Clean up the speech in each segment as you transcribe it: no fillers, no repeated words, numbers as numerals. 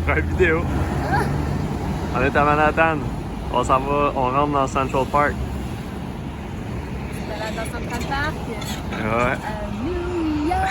prends une vidéo. On est à Manhattan. On s'en va, on rentre dans Central Park. Tu balades dans Central Park. Ouais. À New York.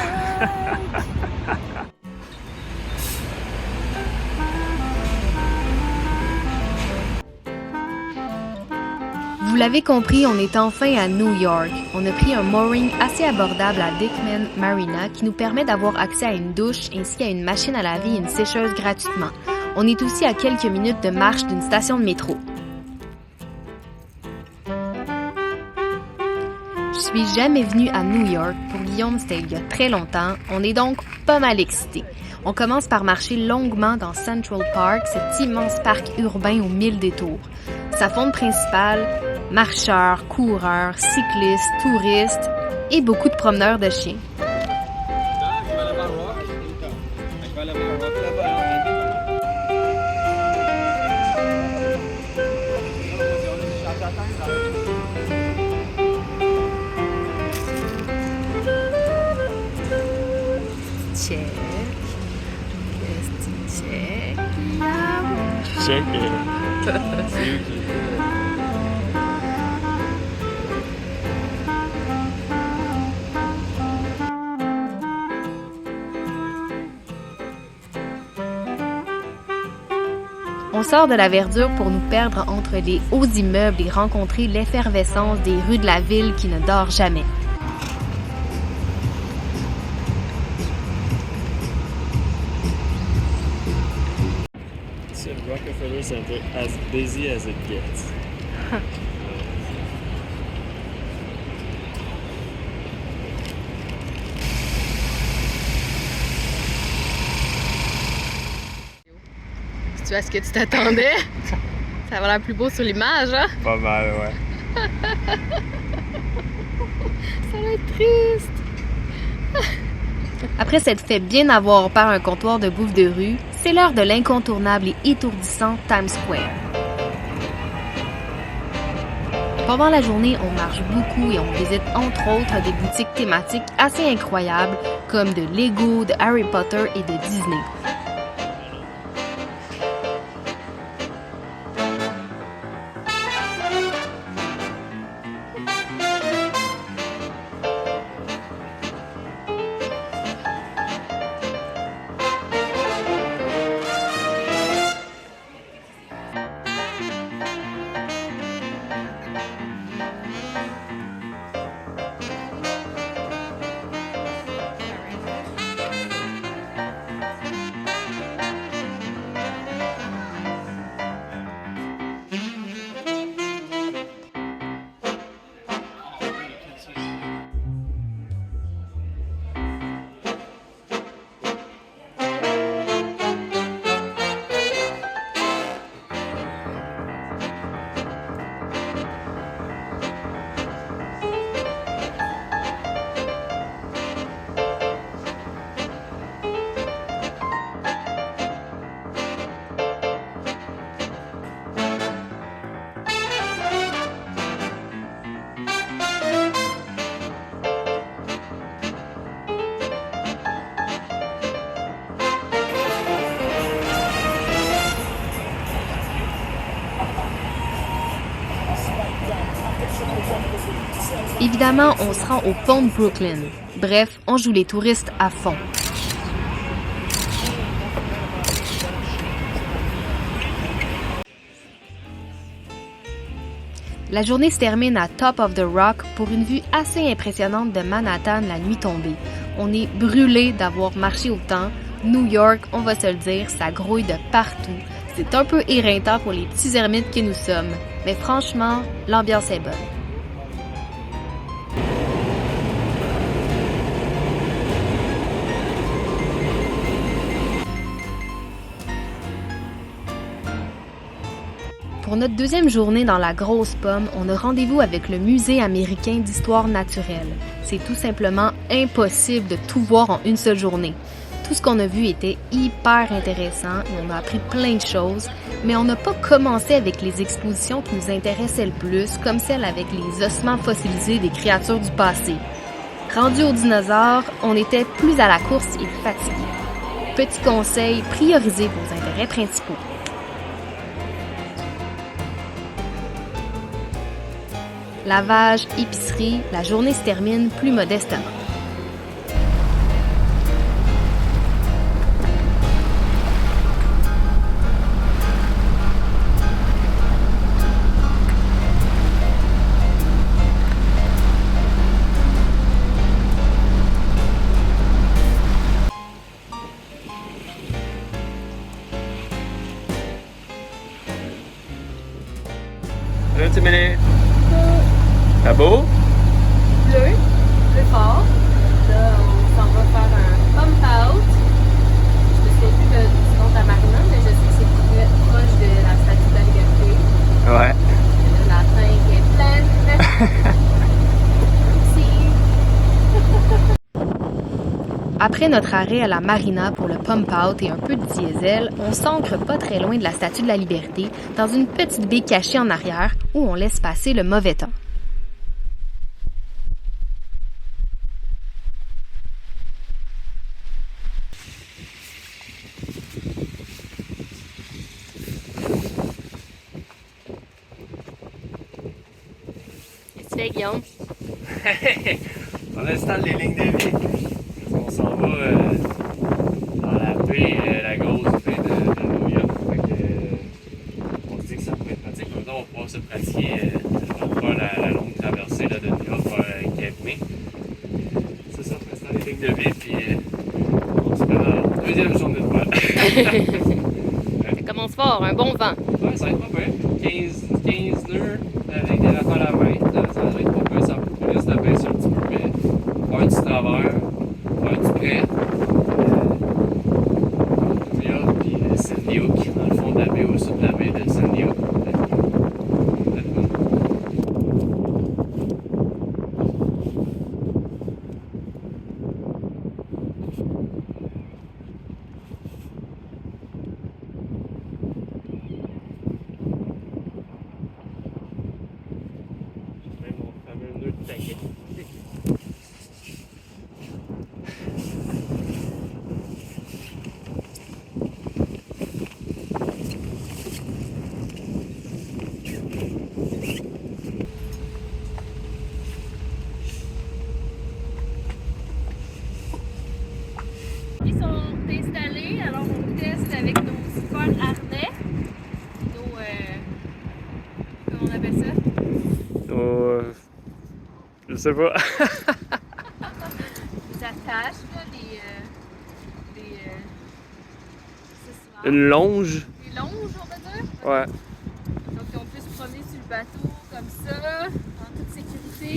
Vous l'avez compris, on est enfin à New York. On a pris un mooring assez abordable à Dyckman Marina qui nous permet d'avoir accès à une douche ainsi qu'à une machine à laver et une sécheuse gratuitement. On est aussi à quelques minutes de marche d'une station de métro. Je suis jamais venue à New York. Pour Guillaume, c'était il y a très longtemps. On est donc pas mal excités. On commence par marcher longuement dans Central Park, cet immense parc urbain aux 1000 détours. Sa faune principale, marcheurs, coureurs, cyclistes, touristes et beaucoup de promeneurs de chiens. Check. Check. Check it. C'est eux qui... On sort de la verdure pour nous perdre entre les hauts immeubles et rencontrer l'effervescence des rues de la ville qui ne dort jamais. C'est le Rockefeller Center, as busy as it gets. Tu vois ce que tu t'attendais? Ça va l'air plus beau sur l'image, hein? Pas mal, ouais. Ça va être triste. Après s'être fait bien avoir par un comptoir de bouffe de rue, c'est l'heure de l'incontournable et étourdissant Times Square. Pendant la journée, on marche beaucoup et on visite entre autres des boutiques thématiques assez incroyables comme de Lego, de Harry Potter et de Disney. Évidemment, on se rend au pont de Brooklyn. Bref, on joue les touristes à fond. La journée se termine à Top of the Rock pour une vue assez impressionnante de Manhattan la nuit tombée. On est brûlé d'avoir marché autant. New York, on va se le dire, ça grouille de partout. C'est un peu éreintant pour les petits ermites que nous sommes. Mais franchement, l'ambiance est bonne. Pour notre deuxième journée dans la Grosse Pomme, on a rendez-vous avec le Musée américain d'histoire naturelle. C'est tout simplement impossible de tout voir en une seule journée. Tout ce qu'on a vu était hyper intéressant et on a appris plein de choses, mais on n'a pas commencé avec les expositions qui nous intéressaient le plus, comme celle avec les ossements fossilisés des créatures du passé. Rendu aux dinosaures, on était plus à la course et fatigués. Petit conseil, priorisez vos intérêts principaux. Lavage, épicerie, la journée se termine plus modestement. Salut Timélé! T'as beau? Bleu, bleu fort. Là, on s'en va faire un pump out. Je me souviens plus du nom de la marina, mais je sais que c'est très proche de la Statue de la Liberté. Ouais. Et là, la tank est pleine. Après notre arrêt à la marina pour le pump out et un peu de diesel, on s'ancre pas très loin de la Statue de la Liberté, dans une petite baie cachée en arrière où on laisse passer le mauvais temps. Qu'est-ce que tu fais, Guillaume? On installe les lignes de vie. On s'en va dans la baie, la grosse baie de New York. Fait que, on se dit que ça pourrait être pratique. Maintenant, on va pouvoir se pratiquer on va faire la longue traversée là, de New York vers Cape May. C'est ça, on installe les lignes de vie, puis on se met dans la deuxième journée de vol. Ça commence fort, un bon vent. Ouais, ça va être pas pire. 15 nœuds avec des affaires à la main. Ça va être pas pire. Ça risque de baisser un petit peu, mais faire du travers, faire du prêt. New York puis Sandy Hook, dans le fond de la baie, au sud de la baie de Sandy Hook. Ils sont installés, alors on teste avec nos super harnais, nos, comment on appelle ça? Je sais pas. Des attaches, là, des accessoires. Une longe. Des longes, on va dire. Ouais. Donc on peut se promener sur le bateau comme ça, en toute sécurité.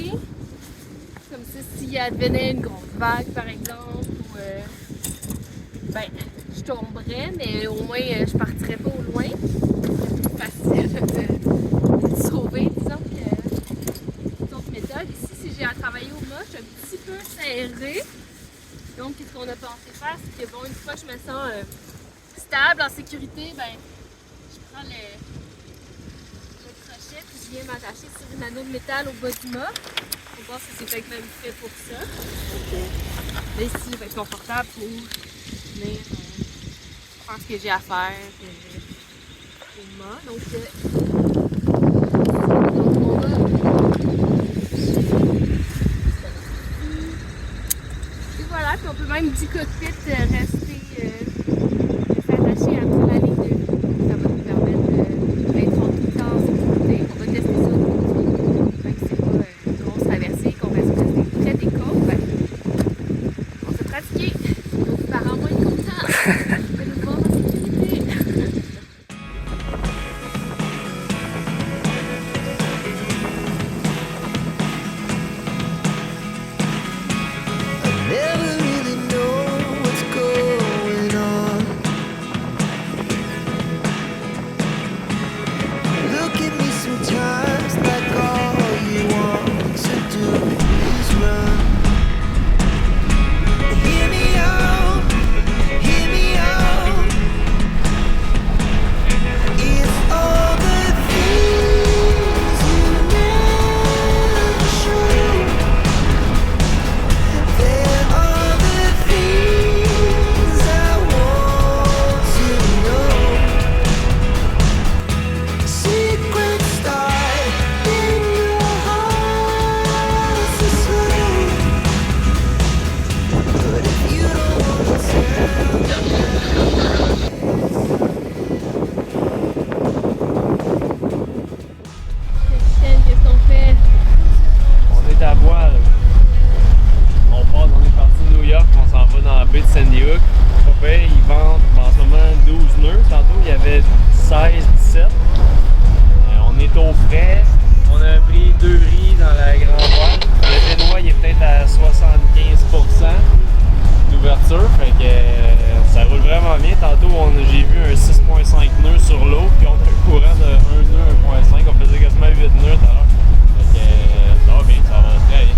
Comme ça, s'il advenait une grosse vague, par exemple, ou ben, je tomberais, mais au moins je partirais pas au loin. C'est facile de te sauver, disons que d'autres méthodes. Ici, si j'ai à travailler au mât, je suis un petit peu serrée. Donc, ce qu'on a pensé faire, c'est que bon, une fois que je me sens stable, en sécurité, ben, je prends le crochet puis je viens m'attacher sur une anneau de métal au bas du mât. On va voir si c'est peut-être même fait pour ça. Là, ici, il va être confortable pour venir faire ce que j'ai à faire au mât. Donc, on va. Et voilà, puis on peut même du cockpit rester s'attacher après la ligne de vie. Ça va nous permettre d'être tout le temps en sécurité. On va tester ça aujourd'hui. Même si c'est pas une grosse traversée, qu'on reste près des côtes, ben, on s'est pratiqué. Nos parents vont être contents de nous voir en sécurité. Never really know what's going un 6.5 nœuds sur l'eau, puis on a un courant de 1 nœud, 1.5, on faisait quasiment 8 nœuds tout à l'heure. Fait que ça va bien, ça va très bien.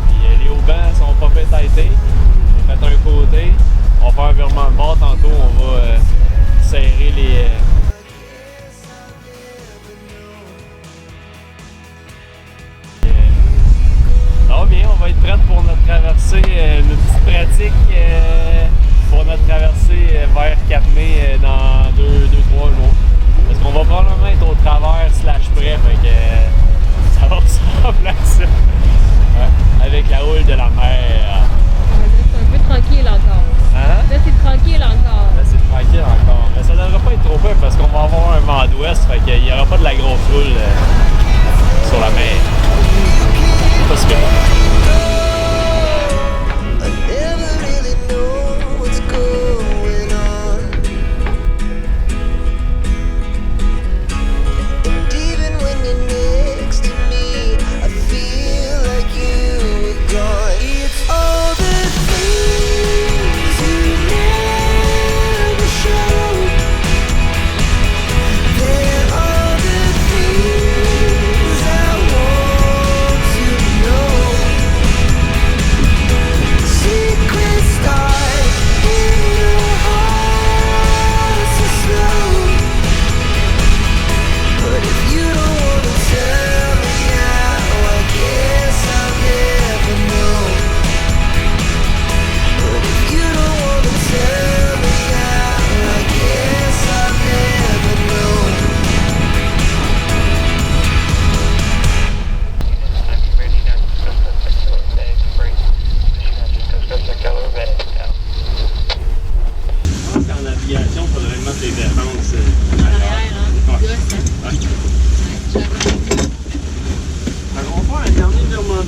Puis les haubans sont pas fait têter. J'ai fait un côté. On va faire un virement de bord tantôt, on va serrer les. Ça va bien, on va être prête pour notre traversée, une petite pratique pour notre traversée vers Cap Mai dans 2-3 jours. Parce qu'on va probablement être au travers / près, fait que ça va ressembler à ça. Ouais, avec la houle de la mer. C'est un peu tranquille encore. Hein? Là, c'est tranquille encore. Là, c'est tranquille encore. Mais ça devrait pas être trop peur parce qu'on va avoir un vent d'ouest, fait qu'il n'y aura pas de la grosse houle sur la mer. C'est pas super.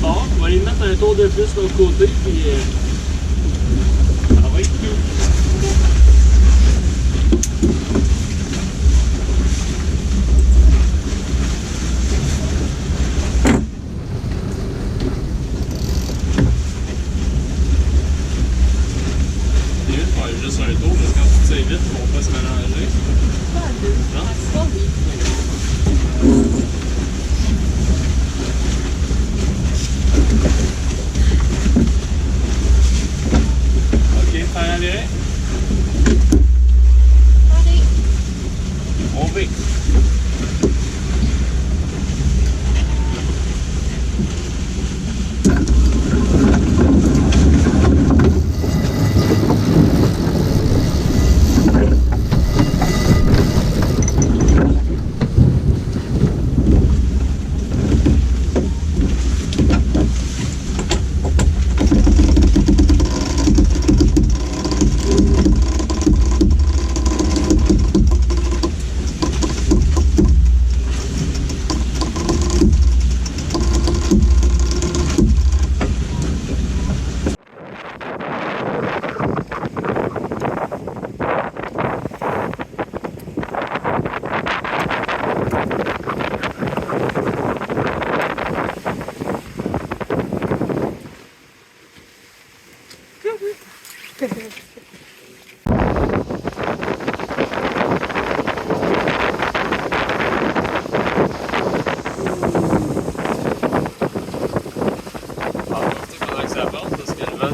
On va aller mettre un tour de plus de l'autre côté, puis ça va être tout. C'est vite, faire juste un tour, parce que quand tu sais vite, ils vont pas se mélanger. Pas à deux. Non? Pas oui. Ok, faire aller. Allez. On va.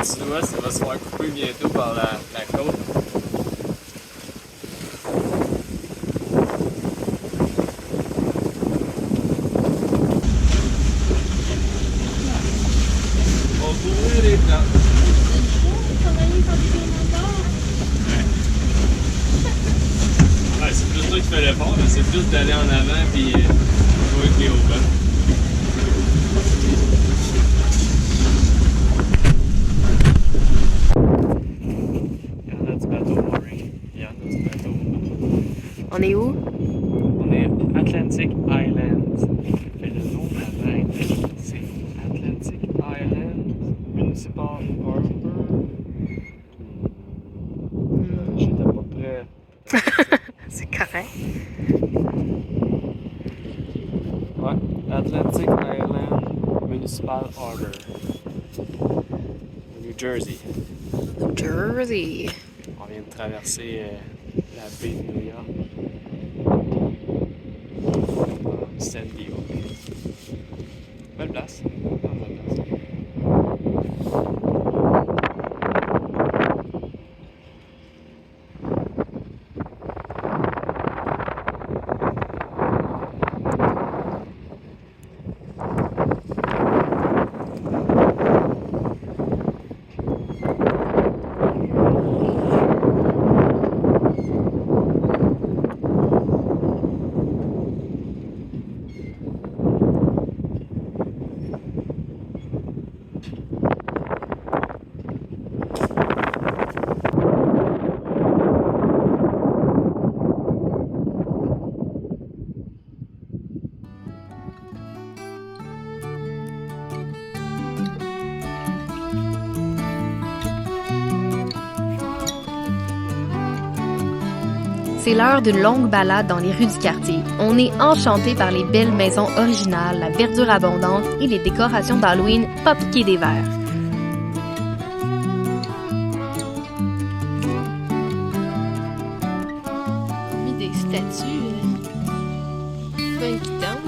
Sud-ouest, ça va se faire couper bientôt par la côte. On va ouvrir les plans. Ouais, c'est plus toi qui fais l'effort, c'est plus d'aller en avant puis jouer avec les haubans. On est où? On est Atlantic Islands. Et le nom de la mer, c'est Atlantic Islands Municipal Harbor. J'étais pas prêt. C'est correct. Ouais, Atlantic Island Municipal Harbor. New Jersey. New Jersey. On vient de traverser la baie de New York. Sandy Hook. Belle place. Belle place. C'est l'heure d'une longue balade dans les rues du quartier. On est enchanté par les belles maisons originales, la verdure abondante et les décorations d'Halloween pas piquées des verres. Mis des statues inquiétantes.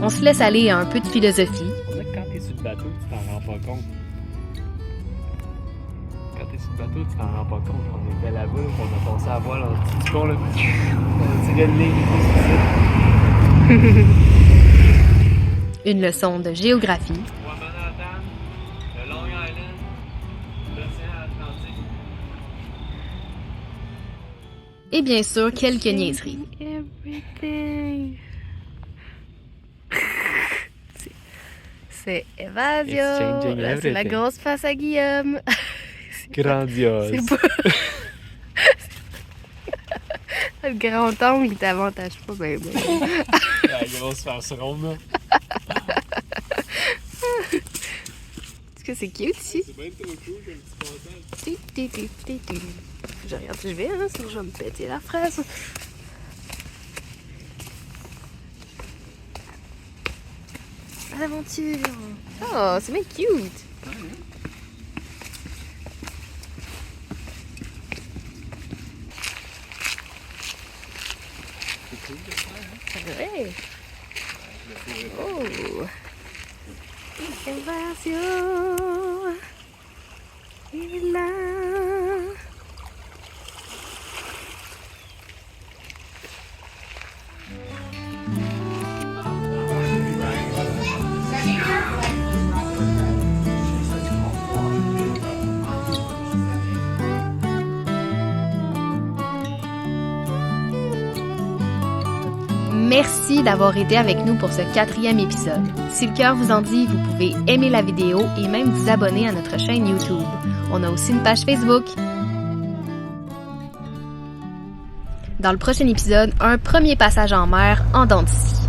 On se laisse aller à un peu de philosophie. On dirait que quand t'es sur le bateau, tu t'en rends pas compte. Quand t'es sur le bateau, tu t'en rends pas compte. On était là-bas, on a passé à voile en dessous du pont, là. On tirait une ligne et tout, Une leçon de géographie. Manhattan, le Long Island, l'océan Atlantique. Et bien sûr, quelques niaiseries. Everything. C'est Évasion. It's changing Là, c'est la everything. grosse face à Guillaume. Grandiose. C'est pas... Le grand angle, il t'avantage pas, ben. La grosse face ronde, là. Est-ce que c'est cute ici? C'est bien trop cool comme petit passage. Je regarde si je vais, hein, sinon je vais me péter la fraise. À l'aventure! Oh, c'est bien cute! C'est cool de faire, hein? C'est vrai! Oh! Évasion! Il est là! Merci d'avoir été avec nous pour ce 4e épisode. Si le cœur vous en dit, vous pouvez aimer la vidéo et même vous abonner à notre chaîne YouTube. On a aussi une page Facebook. Dans le prochain épisode, un premier passage en mer en dents de scie.